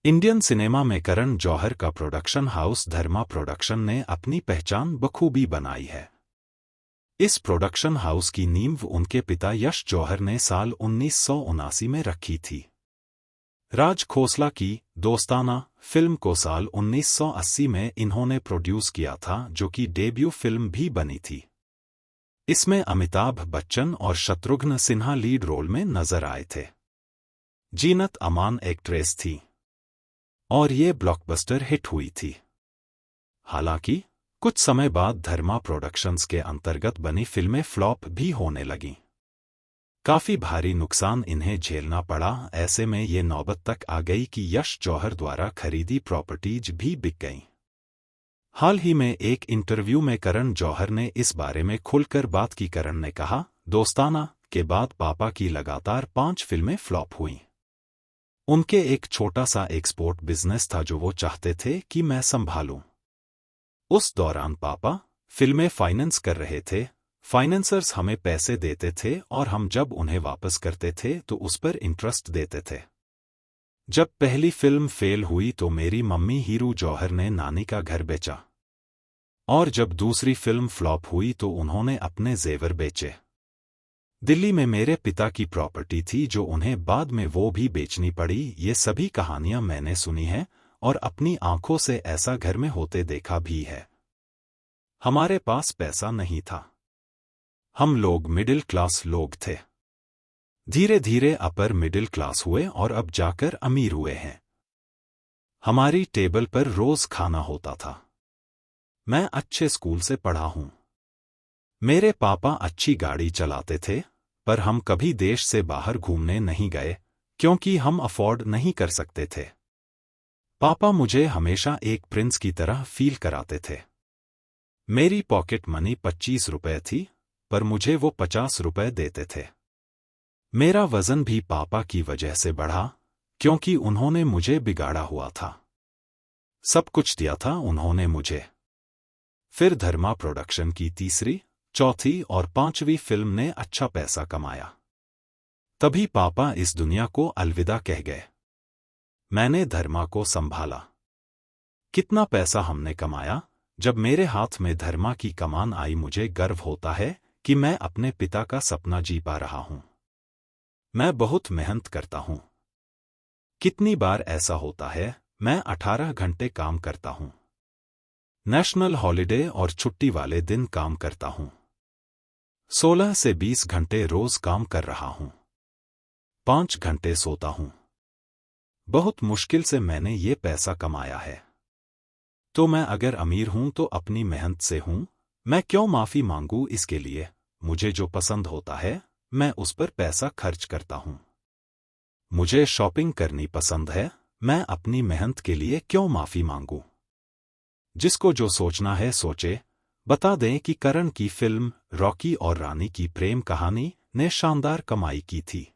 Indian cinema में करण जौहर का production house धर्मा production ने अपनी पहचान बखूबी बनाई है। इस प्रोडक्शन हाउस की नींव उनके पिता यश जौहर ने साल 1979 में रखी थी। राज खोसला की दोस्ताना फिल्म को साल 1980 में इन्होंने प्रोड्यूस किया था, जो कि डेब्यू फिल्म भी बनी थी। इसमें अमिताभ बच्चन और शत्रुघ्न सिन्हा लीड रोल में नजर आए थे। जीनत अमान एक्ट्रेस थी और ये ब्लॉकबस्टर हिट हुई थी। हालांकि कुछ समय बाद धर्मा प्रोडक्शंस के अंतर्गत बनी फिल्में फ्लॉप भी होने लगीं। काफी भारी नुकसान इन्हें झेलना पड़ा। ऐसे में ये नौबत तक आ गई कि यश जौहर द्वारा खरीदी प्रॉपर्टीज भी बिक गईं। हाल ही में एक इंटरव्यू में करण जौहर ने इस बारे में खुलकर बात की। करण ने कहा, दोस्ताना के बाद पापा की लगातार 5 फिल्में फ्लॉप हुईं। उनके एक छोटा सा एक्सपोर्ट बिजनेस था जो वो चाहते थे कि मैं संभालूं। उस दौरान पापा फिल्में फाइनेंस कर रहे थे। फाइनेंसर्स हमें पैसे देते थे और हम जब उन्हें वापस करते थे तो उस पर इंटरेस्ट देते थे। जब पहली फिल्म फेल हुई तो मेरी मम्मी हीरू जौहर ने नानी का घर बेचा, और जब दूसरी फिल्म फ्लॉप हुई तो उन्होंने अपने जेवर बेचे। दिल्ली में मेरे पिता की प्रॉपर्टी थी जो उन्हें बाद में वो भी बेचनी पड़ी। ये सभी कहानियां मैंने सुनी हैं और अपनी आंखों से ऐसा घर में होते देखा भी है। हमारे पास पैसा नहीं था। हम लोग मिडिल क्लास लोग थे। धीरे धीरे अपर मिडिल क्लास हुए और अब जाकर अमीर हुए हैं। हमारी टेबल पर रोज खाना होता था। मैं अच्छे स्कूल से पढ़ा हूं। मेरे पापा अच्छी गाड़ी चलाते थे, पर हम कभी देश से बाहर घूमने नहीं गए क्योंकि हम अफोर्ड नहीं कर सकते थे। पापा मुझे हमेशा एक प्रिंस की तरह फील कराते थे। मेरी पॉकेट मनी 25 रुपए थी, पर मुझे वो 50 रुपए देते थे। मेरा वजन भी पापा की वजह से बढ़ा क्योंकि उन्होंने मुझे बिगाड़ा हुआ था। सब कुछ दिया था उन्होंने मुझे। फिर धर्मा प्रोडक्शन की तीसरी, चौथी और 5वीं फिल्म ने अच्छा पैसा कमाया। तभी पापा इस दुनिया को अलविदा कह गए। मैंने धर्मा को संभाला। कितना पैसा हमने कमाया। जब मेरे हाथ में धर्मा की कमान आई मुझे गर्व होता है कि मैं अपने पिता का सपना जी पा रहा हूं। मैं बहुत मेहनत करता हूं। कितनी बार ऐसा होता है, मैं 18 घंटे काम करता हूं। नेशनल हॉलिडे और छुट्टी वाले दिन काम करता हूं। 16 से 20 घंटे रोज काम कर रहा हूं। 5 घंटे सोता हूं। बहुत मुश्किल से मैंने ये पैसा कमाया है। तो मैं अगर अमीर हूं तो अपनी मेहनत से हूं। मैं क्यों माफी मांगू इसके लिए। मुझे जो पसंद होता है मैं उस पर पैसा खर्च करता हूं। मुझे शॉपिंग करनी पसंद है। मैं अपनी मेहनत के लिए क्यों माफी मांगू। जिसको जो सोचना है सोचे। बता दें कि करण की फिल्म रॉकी और रानी की प्रेम कहानी ने शानदार कमाई की थी।